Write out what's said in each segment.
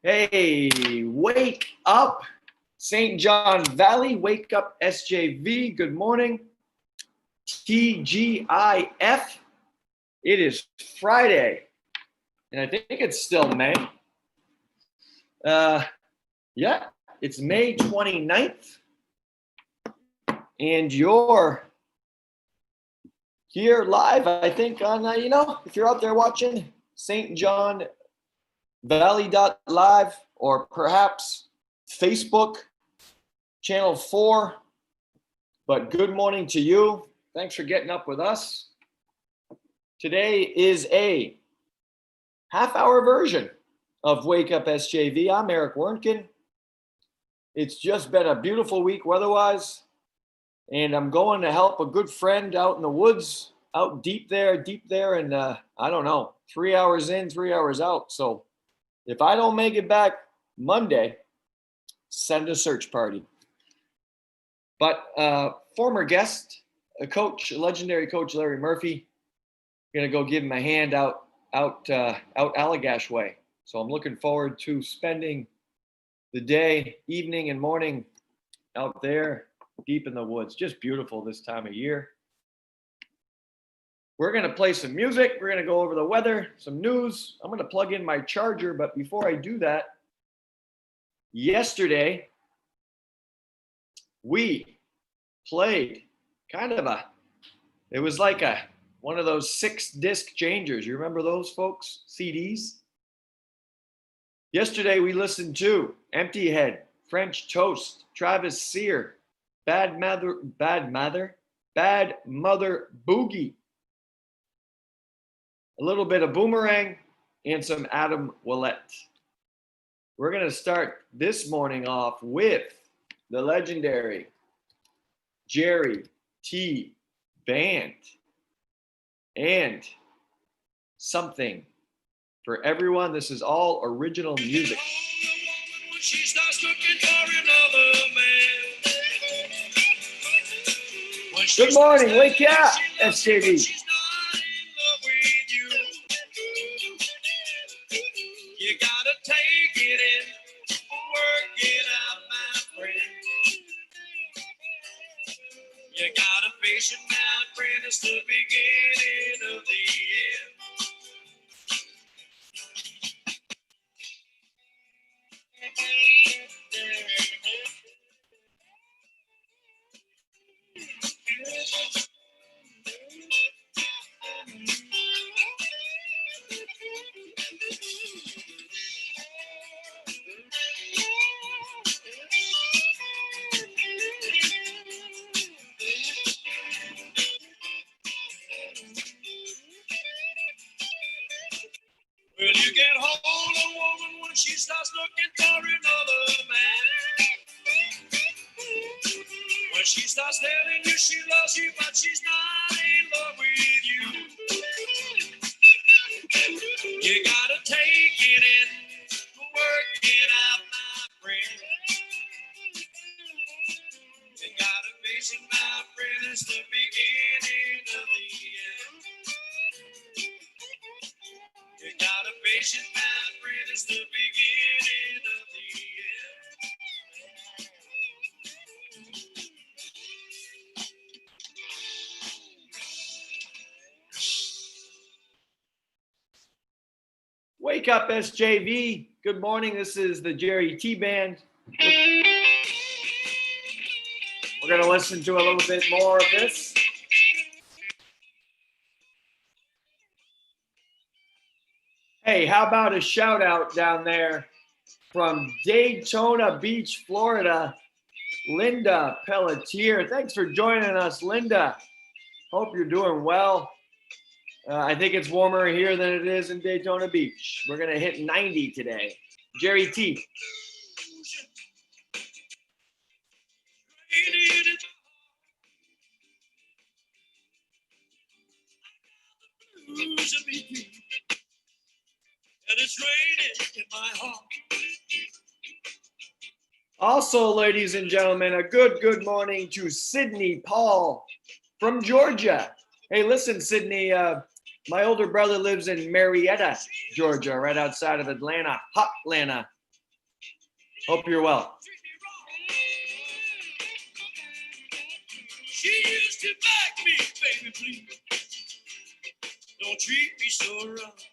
Hey, wake up, St. John Valley. Wake up, SJV. Good morning. TGIF. It is Friday, and I think it's still May. Yeah, it's May 29th, and you're here live, I think, on, if you're out there watching, St. John Valley.live, or perhaps Facebook, channel 4. But good morning to you. Thanks for getting up with us. Today is a half-hour version of Wake Up SJV. I'm Eric Werntgen. It's just been a beautiful week weather-wise, and I'm going to help a good friend out in the woods, out deep there, and I don't know, 3 hours in, 3 hours out. So if I don't make it back Monday, send a search party. But former guest, a coach, a legendary coach, Larry Murphy, going to go give him a hand out Allagash way. So I'm looking forward to spending the day, evening, and morning out there deep in the woods. Just beautiful this time of year. We're going to play some music. We're going to go over the weather, some news. I'm going to plug in my charger. But before I do that, yesterday, we played it was like one of those 6-disc changers. You remember those, folks? CDs? Yesterday, we listened to Empty Head, French Toast, Travis Sear, Bad Mother Boogie, a little bit of Boomerang, and some Adam Willett. We're going to start this morning off with the legendary Jerry T. Band and Something for Everyone. This is all original music. Good morning, wake up, SJV. You gotta take it in, work it out, my friend. You gotta face it, my friend, it's the beginning of the end. Well, you get hold of a woman when she starts looking for another man. When she starts telling you she loves you, but she's not in love with you. You gotta take it in, work it out, my friend. You gotta face it, my friend, it's the beginning of the end. You gotta face it, my friend, it's the beginning of the end. Wake up, SJV. Good morning. This is the Jerry T. Band. We're going to listen to a little bit more of this. Hey, how about a shout out down there from Daytona Beach, Florida, Linda Pelletier. Thanks for joining us, Linda. Hope you're doing well. I think it's warmer here than it is in Daytona Beach. We're going to hit 90 today. Jerry T. Also, ladies and gentlemen, a good morning to Sydney Paul from Georgia. Hey, listen, Sydney, my older brother lives in Marietta, Georgia, right outside of Atlanta, hot Atlanta. Hope you're well. She used to beg me, baby, please, don't treat me so rough.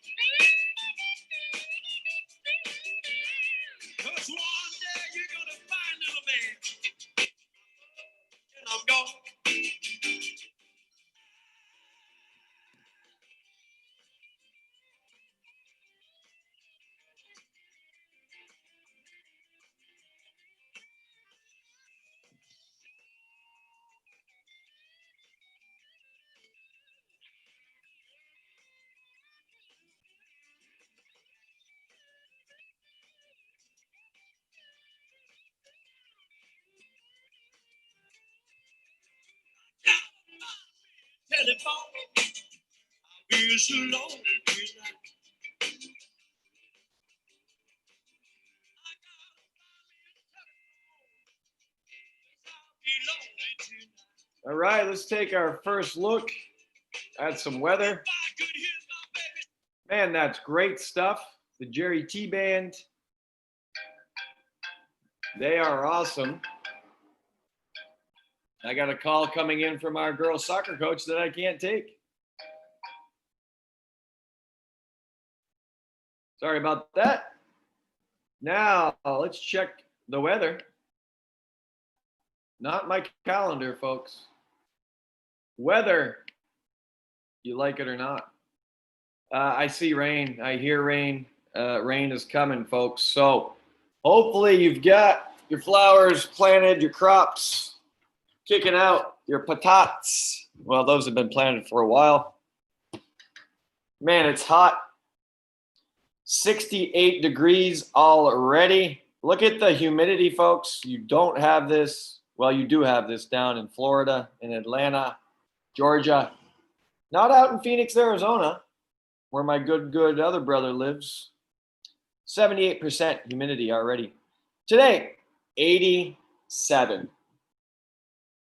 'Cause one day you're gonna find little man, and I'm gone. Telephone, I feel so lonely tonight. All right, let's take our first look at some weather. Man, that's great stuff. The Jerry T Band. They are awesome. I got a call coming in from our girls soccer coach that I can't take. Sorry about that. Now, let's check the weather. Not my calendar, folks. Weather, you like it or not. I see rain. I hear rain. Rain is coming, folks. So hopefully you've got your flowers planted, your crops kicking out, your patatas. Well, those have been planted for a while. Man, it's hot. 68 degrees already. Look at the humidity, folks. You don't have this. Well, you do have this down in Florida, in Atlanta, Georgia. Not out in Phoenix, Arizona, where my good other brother lives. 78% humidity already. Today, 87.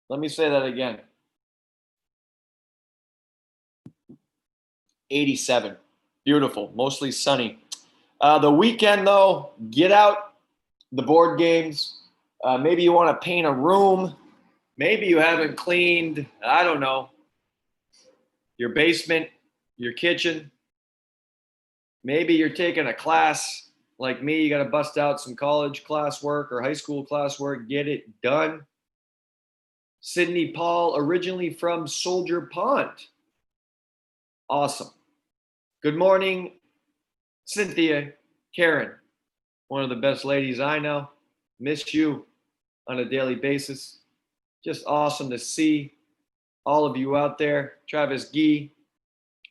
Let me say that again. 87. Beautiful, mostly sunny. The weekend, though, get out the board games. Maybe you want to paint a room. Maybe you haven't cleaned, I don't know, your basement, your kitchen. Maybe you're taking a class like me. You got to bust out some college classwork or high school classwork. Get it done. Sydney Paul, originally from Soldier Pond. Awesome. Good morning, Cynthia, Karen, one of the best ladies I know. Miss you on a daily basis. Just awesome to see all of you out there. Travis Guy,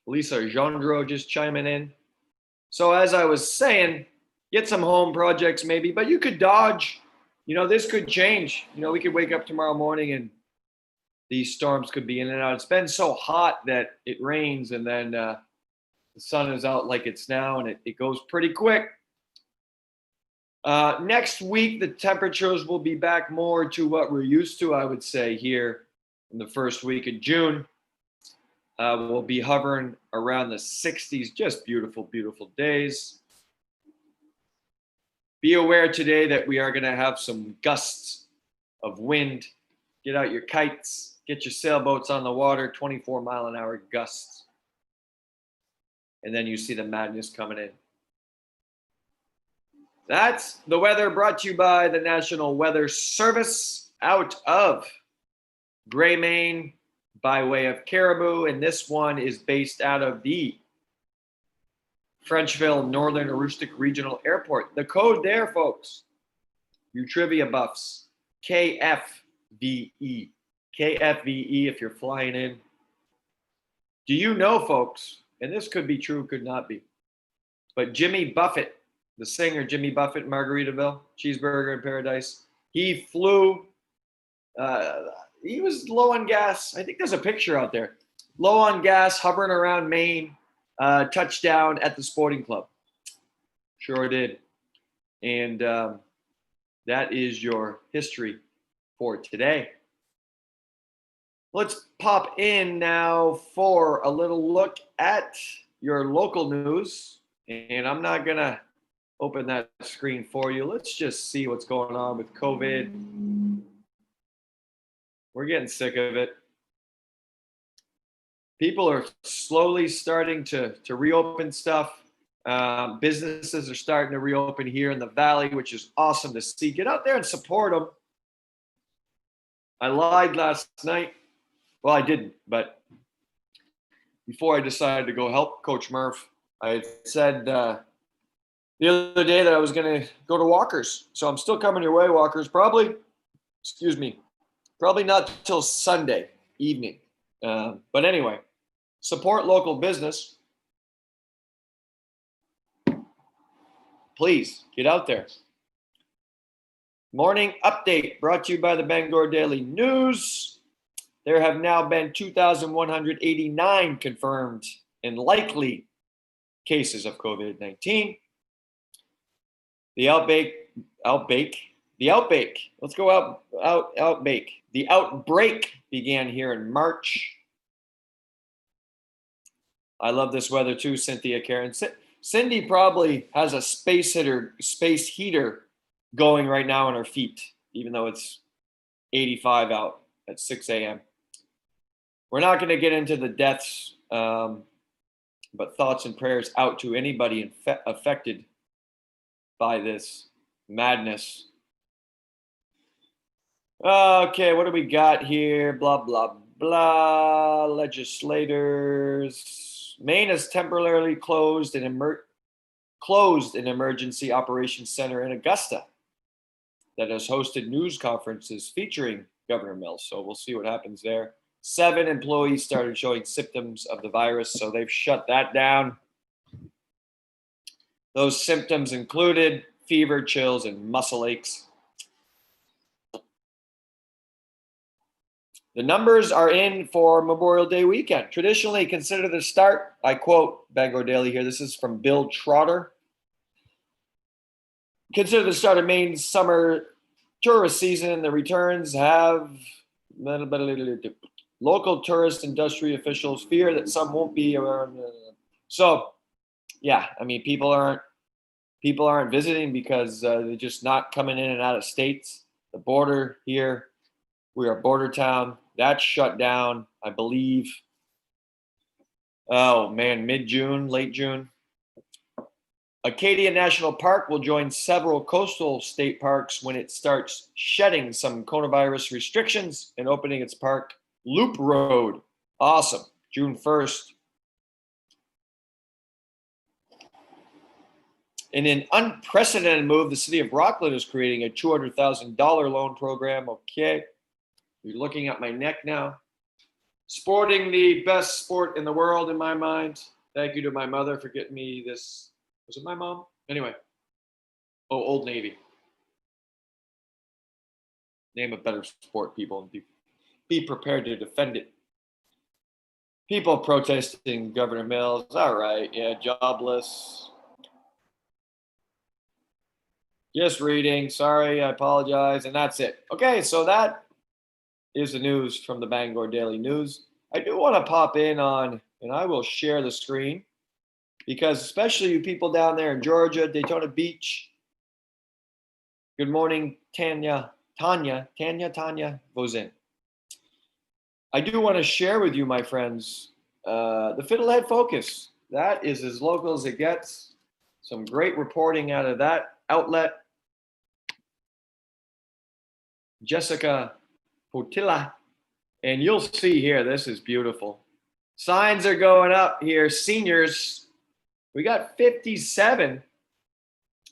Lisa Gendro just chiming in. So as I was saying, get some home projects maybe, but you could dodge. You know, this could change. You know, we could wake up tomorrow morning and these storms could be in and out. It's been so hot that it rains and then the sun is out like it's now, and it goes pretty quick. Next week, the temperatures will be back more to what we're used to, I would say, here in the first week of June. We'll be hovering around the 60s, just beautiful, beautiful days. Be aware today that we are going to have some gusts of wind. Get out your kites, get your sailboats on the water, 24-mile-an-hour gusts. And then you see the madness coming in. That's the weather brought to you by the National Weather Service out of Gray, Maine, by way of Caribou. And this one is based out of the Frenchville Northern Aroostook Regional Airport. The code there, folks, you trivia buffs, KFVE. KFVE if you're flying in. Do you know, folks, and this could be true, could not be, but Jimmy Buffett, the singer Jimmy Buffett, Margaritaville, Cheeseburger in Paradise, he flew, he was low on gas. I think there's a picture out there. Low on gas, hovering around Maine, touchdown at the Sporting Club. Sure did. And that is your history for today. Let's pop in now for a little look at your local news. And I'm not going to open that screen for you. Let's just see what's going on with COVID. We're getting sick of it. People are slowly starting to reopen stuff. Businesses are starting to reopen here in the Valley, which is awesome to see. Get out there and support them. I lied last night. Well, I didn't, but before I decided to go help Coach Murph, I said the other day that I was going to go to Walker's. So I'm still coming your way, Walker's. Probably not till Sunday evening. But anyway, support local business. Please get out there. Morning update brought to you by the Bangor Daily News. There have now been 2,189 confirmed and likely cases of COVID-19. The outbreak. Let's go outbreak. The outbreak began here in March. I love this weather too, Cynthia Karen. Cindy probably has a space heater going right now on her feet, even though it's 85 out at 6 a.m. We're not going to get into the deaths, but thoughts and prayers out to anybody affected by this madness. Okay, what do we got here? Blah, blah, blah. Legislators. Maine has temporarily closed an emergency operations center in Augusta that has hosted news conferences featuring Governor Mills. So we'll see what happens there. 7 employees started showing symptoms of the virus, so they've shut that down. Those symptoms included fever, chills, and muscle aches. The numbers are in for Memorial Day weekend. Traditionally considered the start, I quote Bangor Daily here, this is from Bill Trotter. Consider the start of Maine's summer tourist season. The returns have local tourist industry officials fear that some won't be around. So, yeah, I mean, people aren't visiting because they're just not coming in and out of states. The border here, we are a border town. That's shut down, I believe. Oh man, mid-June, late June. Acadia National Park will join several coastal state parks when it starts shedding some coronavirus restrictions and opening its park Loop Road. Awesome, June 1st. In an unprecedented move, the city of Rockland is creating a $200,000 loan program. Okay. You're looking at my neck now. Sporting the best sport in the world in my mind. Thank you to my mother for getting me this. Was it my mom? Anyway. Oh, Old Navy. Name a better sport, people, and be prepared to defend it. People protesting Governor Mills. All right, yeah, jobless. Just reading. Sorry, I apologize. And that's it. Okay, so that is the news from the Bangor Daily News. I do want to pop in on, and I will share the screen, because especially you people down there in Georgia, Daytona Beach. Good morning, Tanya Vozin. I do want to share with you, my friends, the Fiddlehead Focus. That is as local as it gets. Some great reporting out of that outlet. Jessica Potilla, and you'll see here, this is beautiful. Signs are going up here. Seniors, we got 57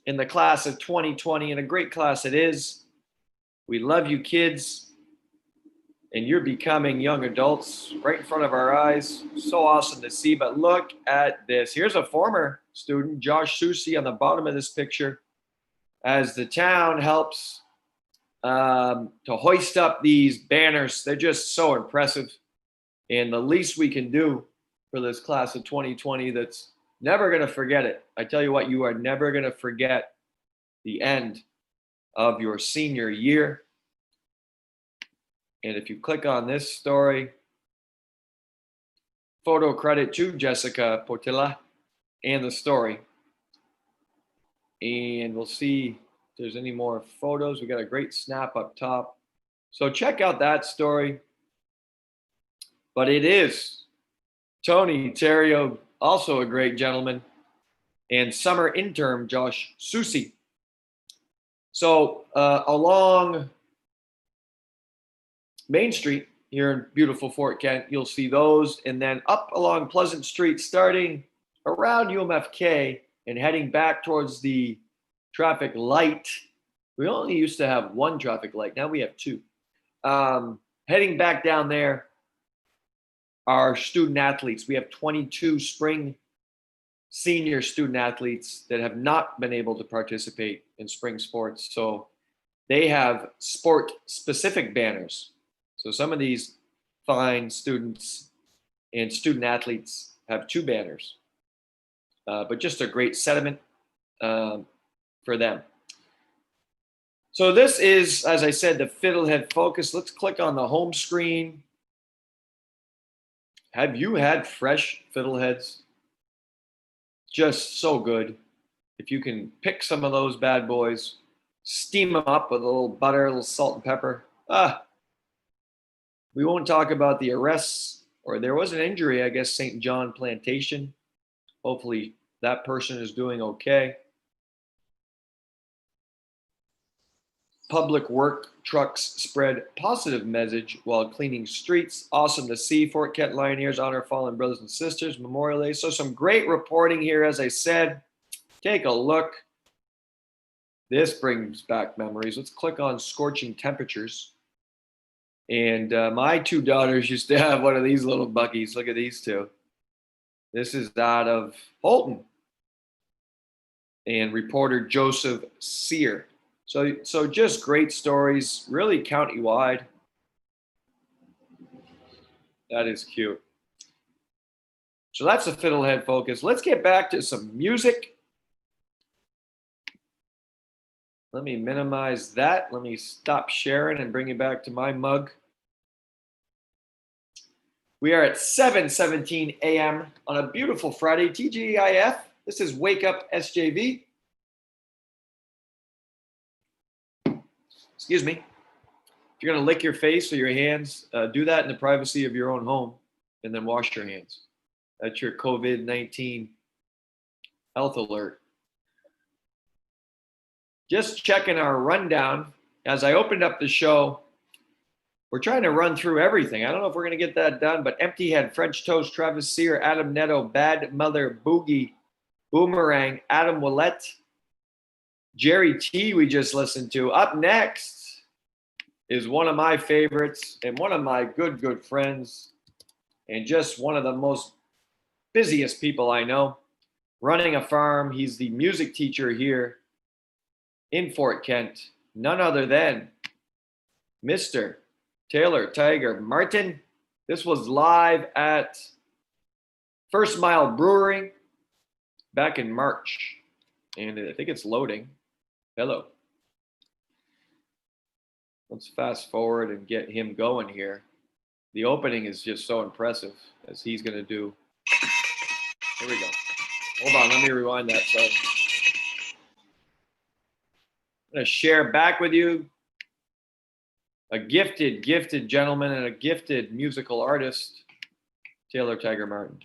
in the class of 2020, and a great class it is. We love you kids, and you're becoming young adults right in front of our eyes. So awesome to see, but look at this. Here's a former student, Josh Susi, on the bottom of this picture, as the town helps to hoist up these banners. They're just so impressive. And the least we can do for this class of 2020 that's never going to forget it. I tell you what, you are never going to forget the end of your senior year. And if you click on this story, photo credit to Jessica Portilla and the story. And we'll see if there's any more photos. We got a great snap up top. So check out that story. But it is Tony Terrio, also a great gentleman, and summer intern Josh Susi. So along Main Street here in beautiful Fort Kent, you'll see those. And then up along Pleasant Street, starting around UMFK and heading back towards the traffic light. We only used to have one traffic light. Now we have two. Heading back down there are student athletes. We have 22 spring senior student athletes that have not been able to participate in spring sports. So they have sport specific banners. So some of these fine students and student athletes have two banners, but just a great sentiment for them. So this is, as I said, the Fiddlehead Focus. Let's click on the home screen. Have you had fresh fiddleheads? Just so good. If you can pick some of those bad boys, steam them up with a little butter, a little salt and pepper. We won't talk about the arrests, or there was an injury, I guess, St. John Plantation. Hopefully that person is doing okay. Public work trucks spread positive message while cleaning streets. Awesome to see. Fort Kent Lioneers honor fallen brothers and sisters. Memorial Day. So some great reporting here, as I said. Take a look. This brings back memories. Let's click on scorching temperatures. And my two daughters used to have one of these little buggies. Look at these two. This is out of Holton. And reporter Joseph Sear. So just great stories, really county-wide. That is cute. So that's the Fiddlehead Focus. Let's get back to some music. Let me minimize that. Let me stop sharing and bring it back to my mug. We are at 7:17 a.m. on a beautiful Friday, TGIF. This is Wake Up SJV. Excuse me. If you're going to lick your face or your hands, do that in the privacy of your own home and then wash your hands. That's your COVID-19 health alert. Just checking our rundown. As I opened up the show, we're trying to run through everything. I don't know if we're going to get that done, but Empty Head, French Toast, Travis Sear, Adam Netto, Bad Mother, Boogie, Boomerang, Adam Willett, Jerry T we just listened to. Up next is one of my favorites and one of my good friends and just one of the most busiest people I know. Running a farm. He's the music teacher here in Fort Kent. None other than Mr. Taylor Tiger Martin. This was live at First Mile Brewery back in March. And I think it's loading. Hello. Let's fast forward and get him going here. The opening is just so impressive as he's going to do. Here we go. Hold on, let me rewind that. So I'm going to share back with you a gifted gentleman and a gifted musical artist, Taylor Tiger Martin.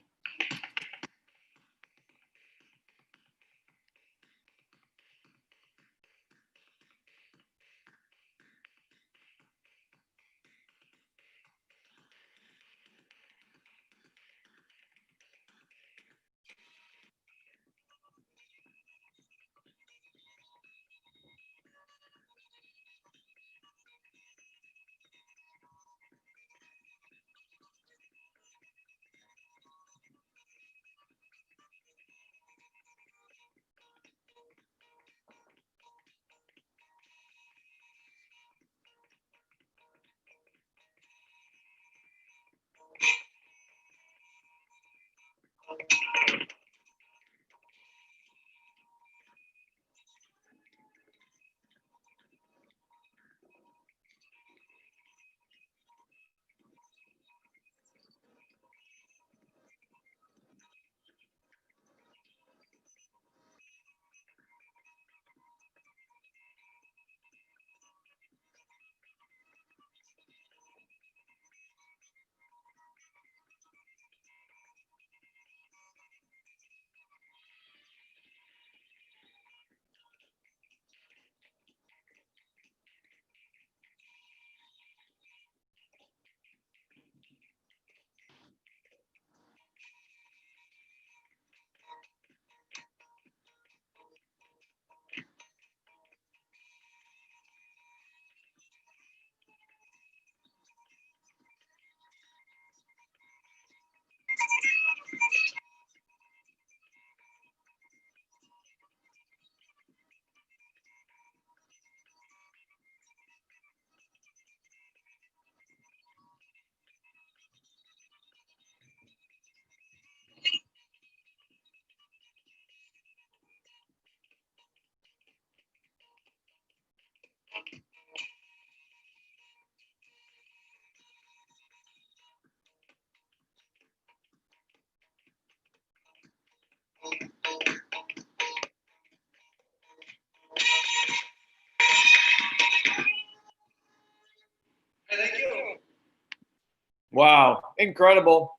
Wow, incredible.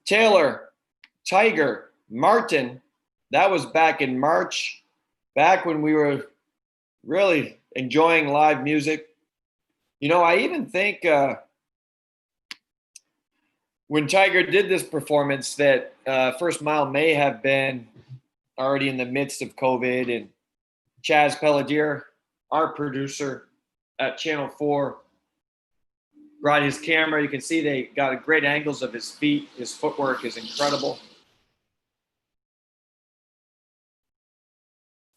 Taylor, Tiger, Martin, that was back in March, back when we were really enjoying live music. You know, I even think when Tiger did this performance that First Mile may have been already in the midst of COVID, and Chaz Pelletier, our producer at Channel 4, brought his camera. You can see they got great angles of his feet. His footwork is incredible.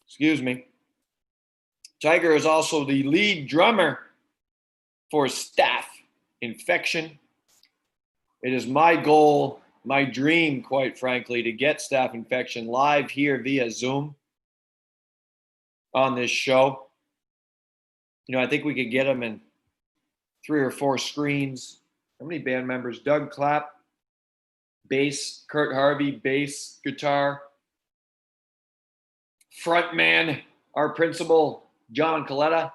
Excuse me. Tiger is also the lead drummer for Staph Infection. It is my goal, my dream, quite frankly, to get Staph Infection live here via Zoom on this show. You know, I think we could get him in 3 or 4 screens. How many band members? Doug Clapp, bass. Kurt Harvey, bass, guitar. Frontman, our principal, John Coletta.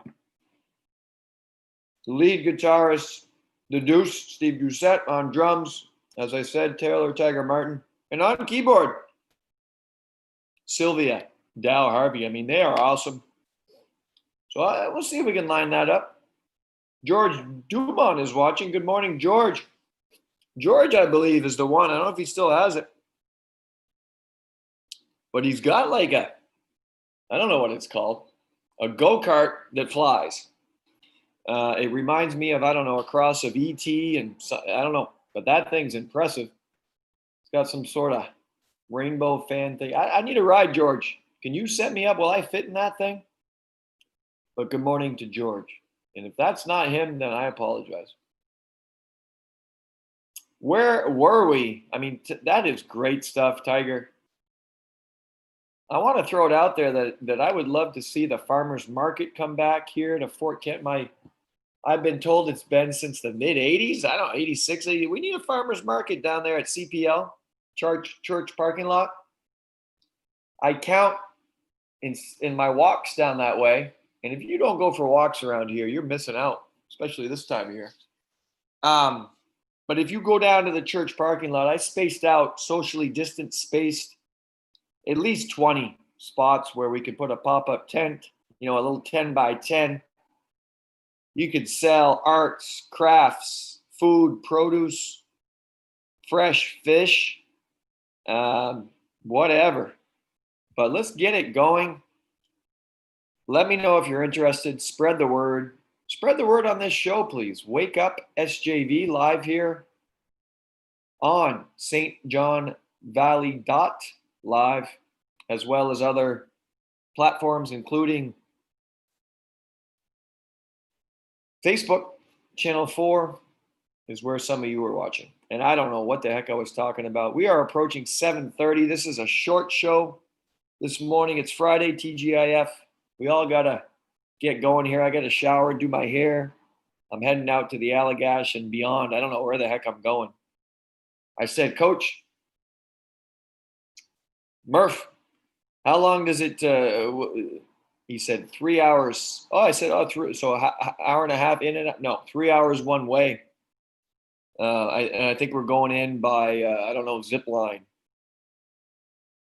The lead guitarist, the Deuce, Steve Doucette on drums. As I said, Taylor Tiger Martin. And on keyboard, Sylvia Dow Harvey. I mean, they are awesome. So we'll see if we can line that up. George Dumont is watching. Good morning, George. George, I believe, is the one. I don't know if he still has it. But he's got like I don't know what it's called, a go-kart that flies. It reminds me of, I don't know, a cross of E.T. and I don't know, but that thing's impressive. It's got some sort of rainbow fan thing. I need a ride, George. Can you set me up? Will I fit in that thing? But good morning to George. And if that's not him, then I apologize. Where were we? I mean, that is great stuff, Tiger. I want to throw it out there that I would love to see the farmers market come back here to Fort Kent. I've been told it's been since the mid 80s. I don't know, 86, 80. We need a farmers market down there at CPL, church parking lot. I count in my walks down that way. And if you don't go for walks around here, you're missing out, especially this time of year. But if you go down to the church parking lot, I spaced out, socially spaced, at least 20 spots where we could put a pop-up tent, you know, a little 10 by 10. You could sell arts, crafts, food, produce, fresh fish, whatever. But let's get it going. Let me know if you're interested. Spread the word. Spread the word on this show, please. Wake Up SJV live here on St. John Valley Live, as well as other platforms, including Facebook. Channel 4 is where some of you are watching. And I don't know what the heck I was talking about. We are approaching 7:30. This is a short show this morning. It's Friday, TGIF. We all got to get going here. I got to shower, do my hair. I'm heading out to the Allagash and beyond. I don't know where the heck I'm going. I said, Coach, Murph, how long does it, he said 3 hours. Oh, I said, so hour and a half in and out. No, 3 hours one way. I think we're going in by, I don't know, zip line.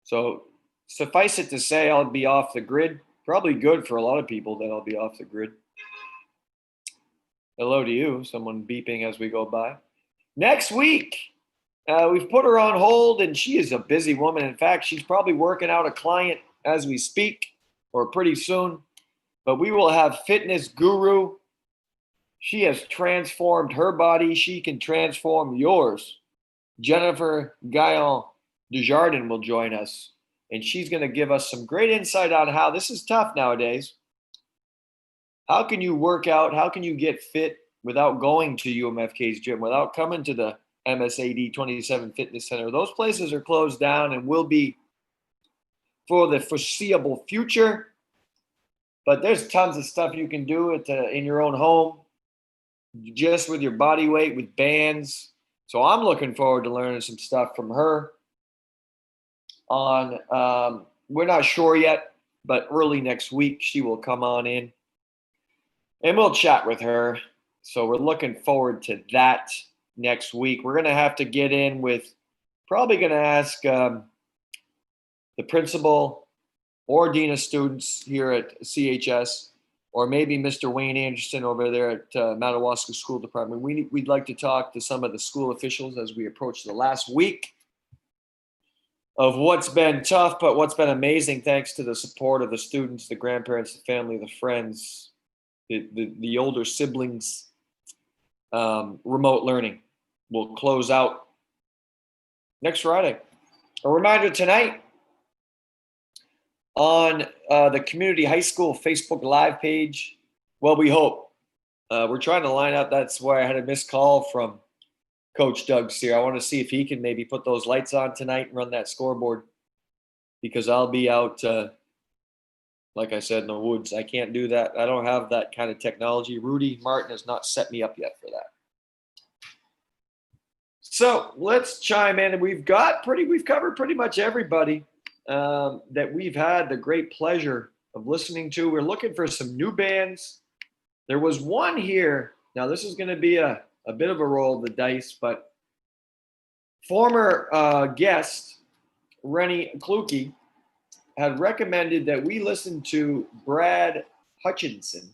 So suffice it to say, I'll be off the grid. Probably good for a lot of people that I'll be off the grid. Hello to you, someone beeping as we go by. Next week, we've put her on hold, and she is a busy woman. In fact, she's probably working out a client as we speak, or pretty soon. But we will have fitness guru. She has transformed her body. She can transform yours. Jennifer Gaillon Desjardins will join us. And she's going to give us some great insight on how this is tough nowadays. How can you work out? How can you get fit without going to UMFK's gym, without coming to the MSAD 27 Fitness Center? Those places are closed down and will be for the foreseeable future. But there's tons of stuff you can do in your own home, just with your body weight, with bands. So I'm looking forward to learning some stuff from her. We're not sure yet, but early next week she will come on in and we'll chat with her, So we're looking forward to that next week. We're going to have to get in with, probably going to ask the principal or dean of students here at CHS, or maybe Mr. Wayne Anderson over there at Madawaska School Department. We'd like to talk to some of the school officials as we approach the last week of what's been tough, but what's been amazing, thanks to the support of the students, the grandparents, the family, the friends, the older siblings. Remote learning will close out next Friday. A reminder tonight on the Community High School Facebook Live page. Well, we hope. We're trying to line up. That's why I had a missed call from Coach Doug Sear. I want to see if he can maybe put those lights on tonight and run that scoreboard, because I'll be out, like I said, in the woods. I can't do that. I don't have that kind of technology. Rudy Martin has not set me up yet for that. So let's chime in. And we've covered pretty much everybody that we've had the great pleasure of listening to. We're looking for some new bands. There was one here. Now, this is going to be a bit of a roll of the dice, but former guest Rennie Kluke had recommended that we listen to Brad Hutchinson.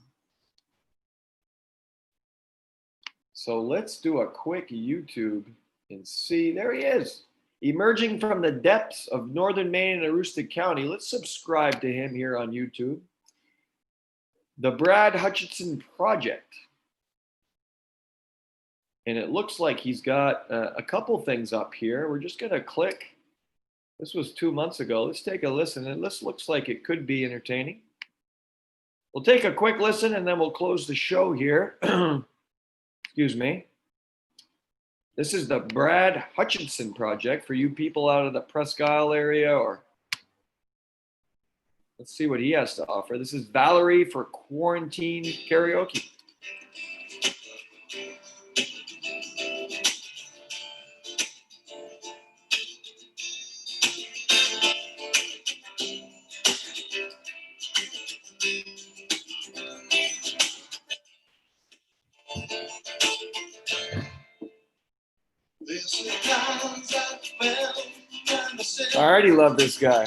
So let's do a quick YouTube and see. There he is, emerging from the depths of northern Maine and Aroostook County. Let's subscribe to him here on YouTube. The Brad Hutchinson Project. And it looks like he's got a couple things up here. We're just going to click. This was 2 months ago. Let's take a listen. And this looks like it could be entertaining. We'll take a quick listen and then we'll close the show here. Excuse me. This is the Brad Hutchinson Project for you people out of the Presque Isle area, or let's see what he has to offer. This is Valerie for Quarantine Karaoke. I already love this guy.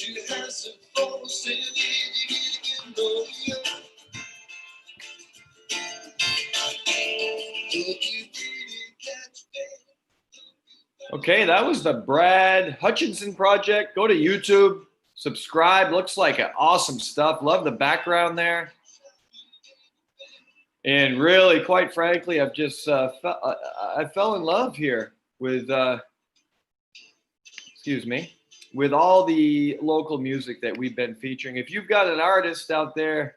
She has a voice and you know you. Okay, that was the Brad Hutchinson project. Go to YouTube, subscribe. Looks like awesome stuff. Love the background there. And really, quite frankly, I've just I fell in love here with with all the local music that we've been featuring. If you've got an artist out there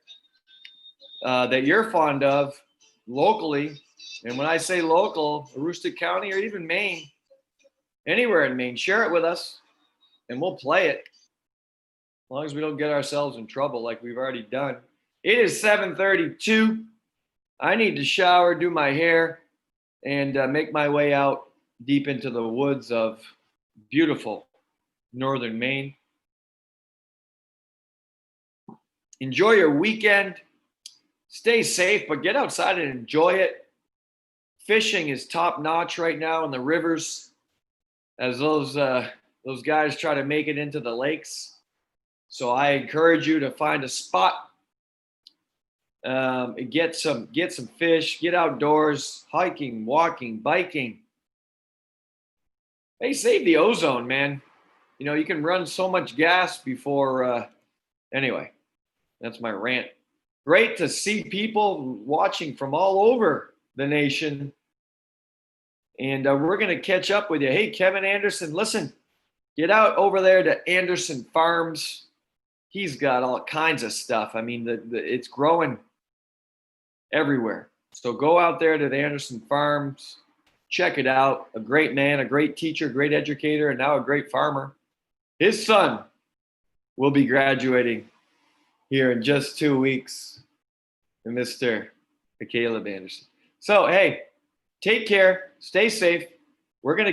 that you're fond of locally, and when I say local, Aroostook County or even Maine, anywhere in Maine, share it with us and we'll play it. As long as we don't get ourselves in trouble like we've already done. It is 7:32. I need to shower, do my hair, and make my way out deep into the woods of beautiful northern Maine. Enjoy your weekend. Stay safe, but get outside and enjoy it. Fishing is top notch right now in the rivers as those guys try to make it into the lakes. So I encourage you to find a spot, get some fish, get outdoors, hiking, walking, biking. Hey, save the ozone, man. You know, you can run so much gas before, anyway, that's my rant. Great to see people watching from all over the nation. And we're going to catch up with you. Hey, Kevin Anderson, listen, get out over there to Anderson Farms. He's got all kinds of stuff. I mean, it's growing everywhere. So go out there to the Anderson Farms. Check it out. A great man, a great teacher, great educator, and now a great farmer. His son will be graduating here in just 2 weeks, Mr. Caleb Anderson. So, hey, take care. Stay safe. We're going to